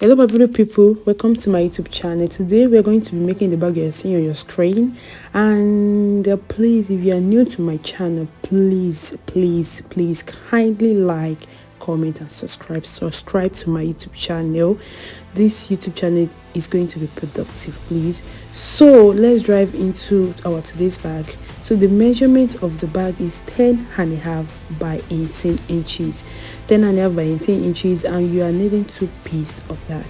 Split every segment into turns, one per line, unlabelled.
Hello my beautiful people, welcome to my YouTube channel. Today we are going to be making the bag you're seeing on your screen. And please, if you are new to my channel, please kindly like, comment and subscribe to my YouTube channel. This YouTube channel is going to be productive, please. So let's dive into our today's bag. So the measurement of the bag is 10.5 by 18 inches, 10.5 by 18 inches, and you are needing 2 pieces of that.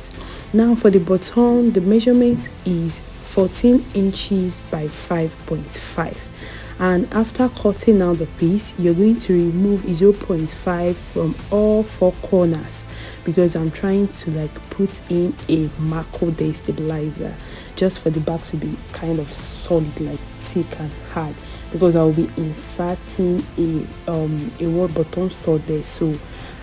Now for the bottom, the measurement is 14 inches by 5.5, and after cutting out the piece, you're going to remove 0.5 from all 4 corners, because I'm trying to put in a macro stabilizer just for the bag to be kind of solid, like thick and hard, because I will be inserting a wall bottom stud there. So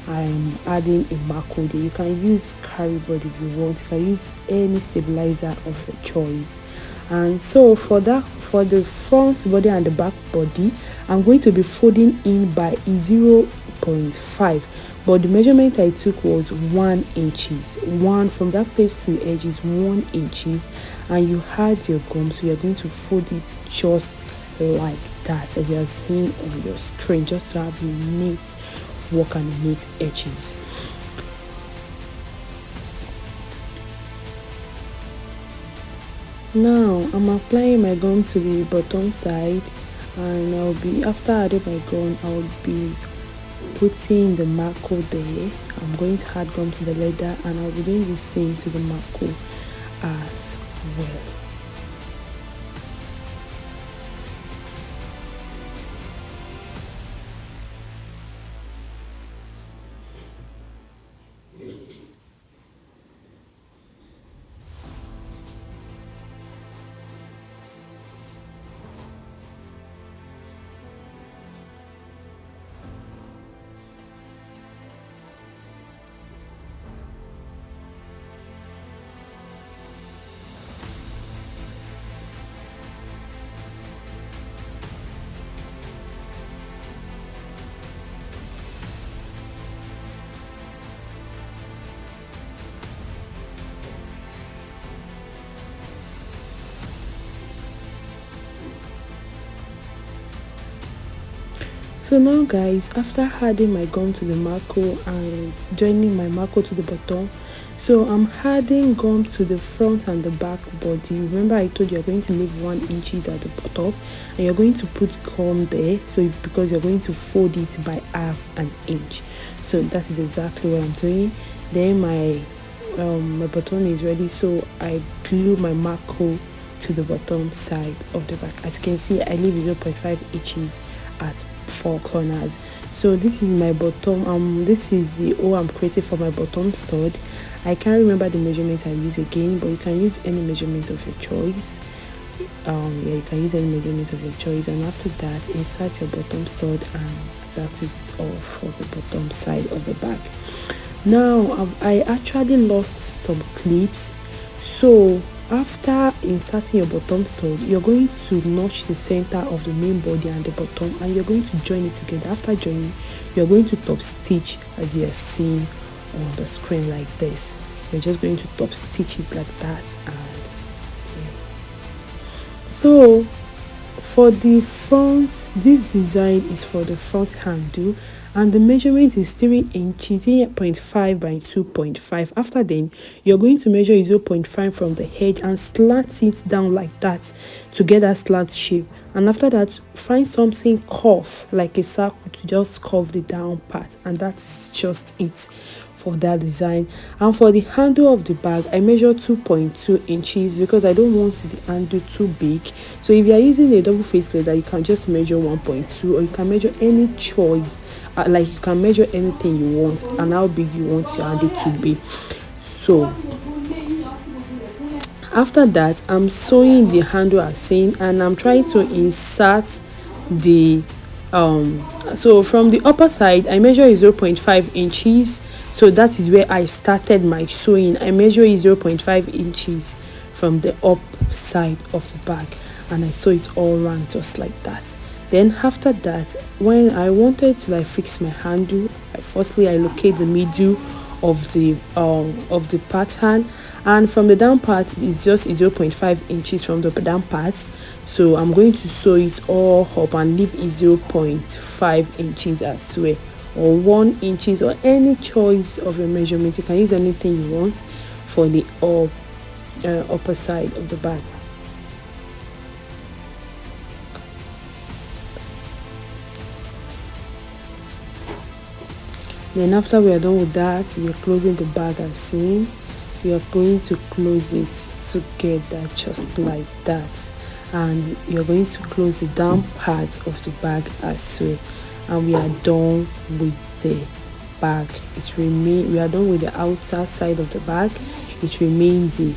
I'm adding a macro there. You can use carry board if you want. You can use any stabilizer of your choice. And so for the front body and the back body, I'm going to be folding in by 0.5, but the measurement I took was 1 inches. One from that place to the edge is 1 inches, and you had your gum, so you're going to fold it just like that, as you are seeing on your screen, just to have a neat work and neat edges. Now I'm applying my gum to the bottom side, and after adding my gum, I'll be putting the macro there. I'm going to add gum to the leather, and I'll be doing the same to the macro as well. So now guys, after adding my gum to the macro and joining my macro to the bottom, so I'm adding gum to the front and the back body. Remember I told you you're going to leave 1 inches at the top, and you're going to put gum there, so because you're going to fold it by half an inch. So that is exactly what I'm doing. Then my button is ready, so I glue my macro to the bottom side of the back. As you can see, I leave 0.5 inches at 4 corners. So this is my bottom. This is the hole I'm creating for my bottom stud. I can't remember the measurement I use again, but you can use any measurement of your choice. You can use any measurement of your choice. And after that, insert your bottom stud, and that is all for the bottom side of the bag. Now I actually lost some clips, so after inserting your bottom stud, you're going to notch the center of the main body and the bottom, and you're going to join it together. After joining, you're going to top stitch, as you are seeing on the screen like this. You're just going to top stitch it like that. And so for the front, this design is for the front handle, and the measurement is 3 inches, 3.5 by 2.5. After then, you're going to measure 0.5 from the edge and slant it down like that to get that slant shape. And after that, find something curve like a circle to just curve the down part, and that's just it for that design. And for the handle of the bag, I measure 2.2 inches because I don't want the handle too big. So if you are using a double face leather, you can just measure 1.2, or you can measure any choice. Like you can measure anything you want and how big you want your handle to be. So after that, I'm sewing the handle as seen, and I'm trying to insert the so from the upper side, I measure 0.5 inches. So that is where I started my sewing. I measure 0.5 inches from the up side of the bag, and I sew it all around just like that. Then after that, when I wanted to fix my handle, firstly I locate the middle of the pattern, and from the down part is just 0.5 inches from the down part. So I'm going to sew it all up and leave 0.5 inches as well, or 1 inches, or any choice of your measurement. You can use anything you want for the upper side of the bag. Then after we are done with that, we are closing the bag. I've seen we are going to close it together just like that, and you're going to close the down part of the bag as well, and we are done with the bag. We are done with the outer side of the bag. It remains the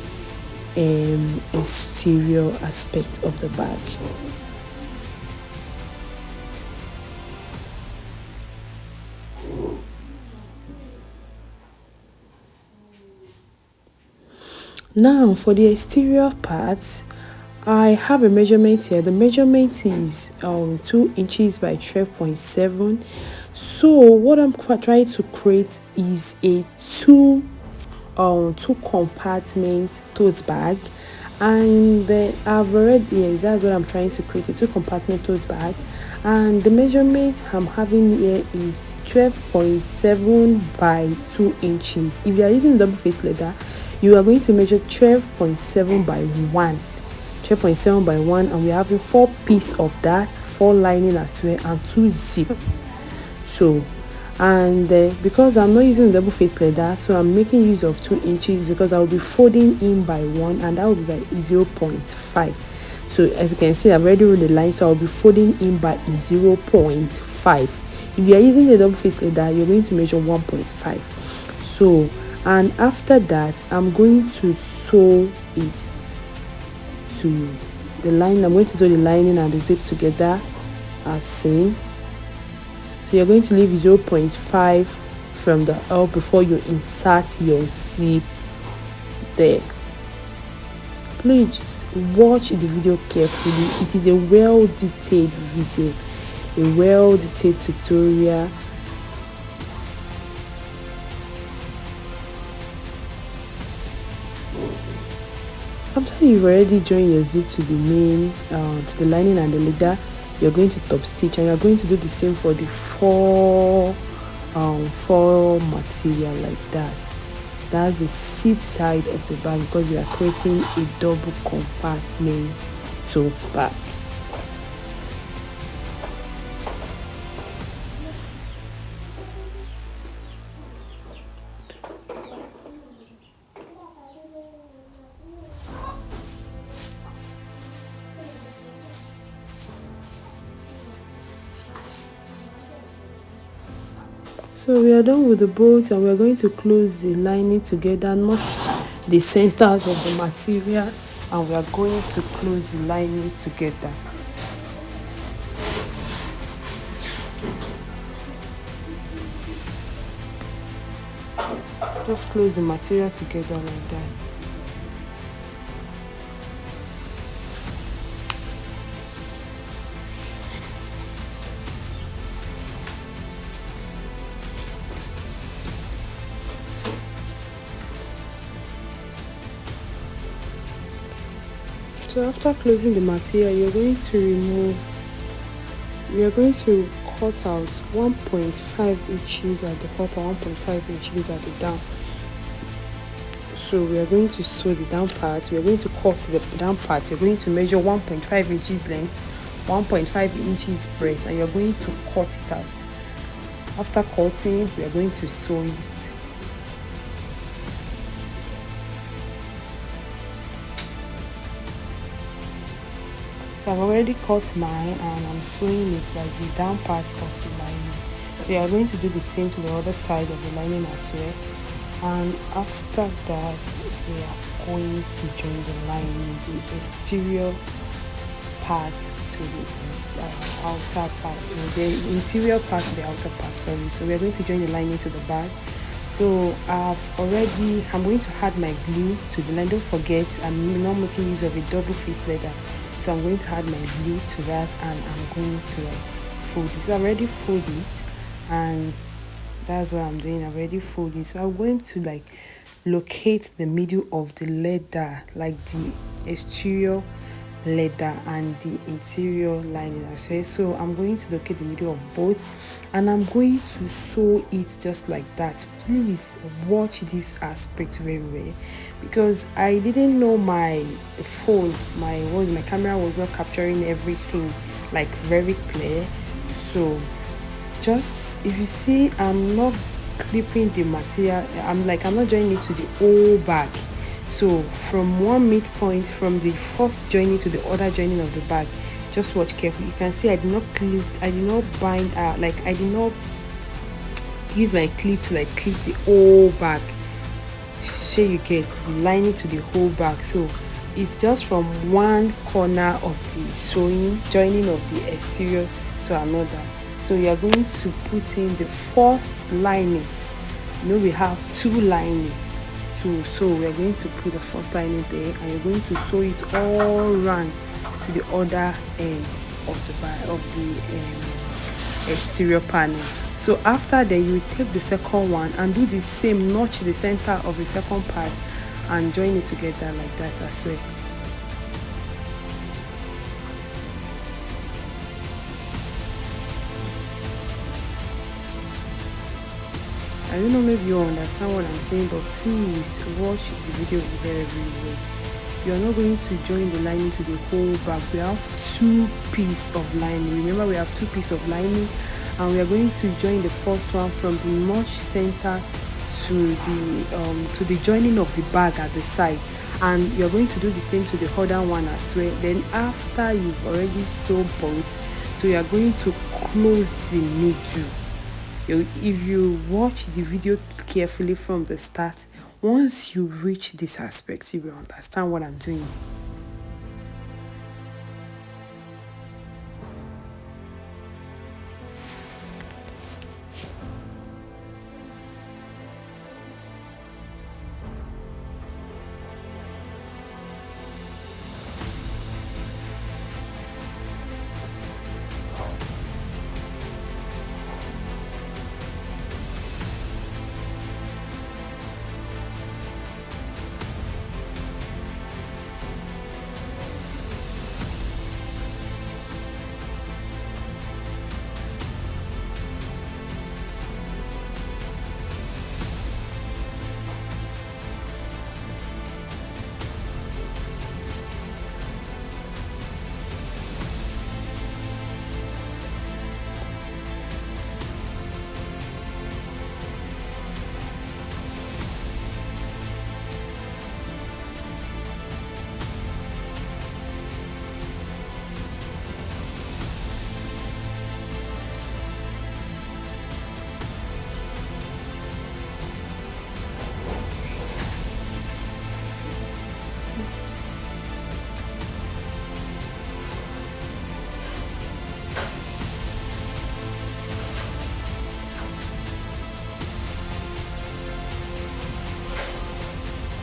exterior aspect of the bag. Now for the exterior part, I have a measurement here. The measurement is 2 inches by 12.7. So what I'm trying to create is a two compartment tote bag, and I've already, yes, that's what I'm trying to create, a 2 compartment tote bag, and the measurement I'm having here is 12.7 by 2 inches. If you are using double face leather, you are going to measure 12.7 by 1, 12.7 by 1, and we're having 4 pieces of that, 4 lining as well, and 2 zip. So, and because I'm not using double face leather, so I'm making use of 2 inches, because I'll be folding in by 1, and that will be by 0.5. So as you can see, I've already rolled the line, so I'll be folding in by 0.5. If you are using the double face leather, you're going to measure 1.5. So, and after that, I'm going to sew it to the line. I'm going to sew the lining and the zip together as seen. So you're going to leave 0.5 from the up before you insert your zip there. Please watch the video carefully. It is a well detailed video, a well detailed tutorial. After you've already joined your zip to the main to the lining and the leather, you're going to top stitch, and you're going to do the same for the four material like that. That's the zip side of the bag, because we are creating a double compartment tote bag. So we are done with the bolt, and we are going to close the lining together, not the centers of the material, and we are going to close the lining together. Just close the material together like that. So after closing the material, we are going to cut out 1.5 inches at the up and 1.5 inches at the down. So we are going to sew the down part. We are going to cut the down part. You're going to measure 1.5 inches length, 1.5 inches breadth, and you're going to cut it out. After cutting, we are going to sew it. So I've already cut mine, and I'm sewing it like the down part of the lining. So we are going to do the same to the other side of the lining as well. And after that, we are going to join the lining, the exterior part to the outer part, the interior part to the outer part, sorry. So we are going to join the lining to the bag. So I'm going to add my glue to the line. Don't forget, I'm not making use of a double face leather, so I'm going to add my glue to that, and I'm going to fold it. So I already fold it, and that's what I'm doing. I've already folded, so I'm going to like locate the middle of the leather, like the exterior leather and the interior lining as well. So I'm going to locate the middle of both, and I'm going to sew it just like that. Please watch this aspect very well, because I didn't know my phone, my camera was not capturing everything like very clear. So just, if you see, I'm not clipping the material, I'm not joining it to the whole bag. So from one midpoint, from the first joining to the other joining of the bag, just watch carefully. You can see I did not clip, I did not bind, I did not use my clip to like clip the whole bag. So you get the lining to the whole bag. So it's just from one corner of the sewing, joining of the exterior to another. So you are going to put in the first lining. We have two lining. So we are going to put the first lining there, and you're going to sew it all around to the other end of the bag, of the exterior panel. So after that, you will take the second one and do the same, notch the center of the second part and join it together like that as well. I don't know, maybe you understand what I'm saying, but please watch the video very, very well. You are not going to join the lining to the whole bag. We have two pieces of lining. Remember, we have two pieces of lining, and we are going to join the first one from the notch center to the joining of the bag at the side, and you're going to do the same to the other one as well. Then after you've already sewn both, so you are going to close the middle. If you watch the video carefully from the start, once you reach this aspect, you will understand what I'm doing.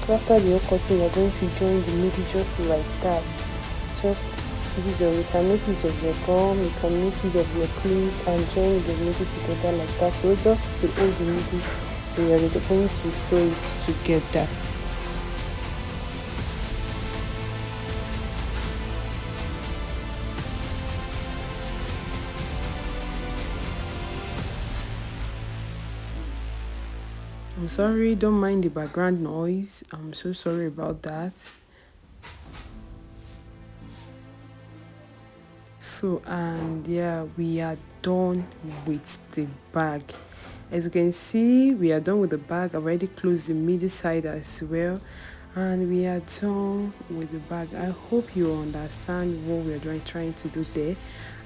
After the whole cutting, you're going to join the middle just like that. Just use you can make use of your gum, you can make use of your clips and join the middle together like that. So just to hold the middle, we are going to sew it together. I'm sorry, don't mind the background noise. I'm so sorry about that. So, and yeah, we are done with the bag. As you can see, we are done with the bag. I've already closed the middle side as well, and we are done with the bag. I hope you understand what we're trying to do there,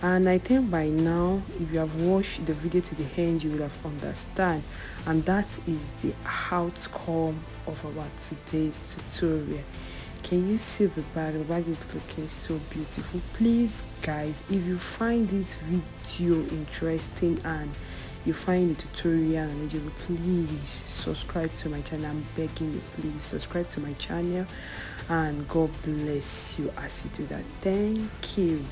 and I think by now, if you have watched the video to the end, you will have understand, and that is the outcome of our today's tutorial. Can you see the bag? The bag is looking so beautiful. Please guys, if you find this video interesting and you find the tutorial knowledgeable, please subscribe to my channel. I'm begging you, please subscribe to my channel, and God bless you as you do that. Thank you.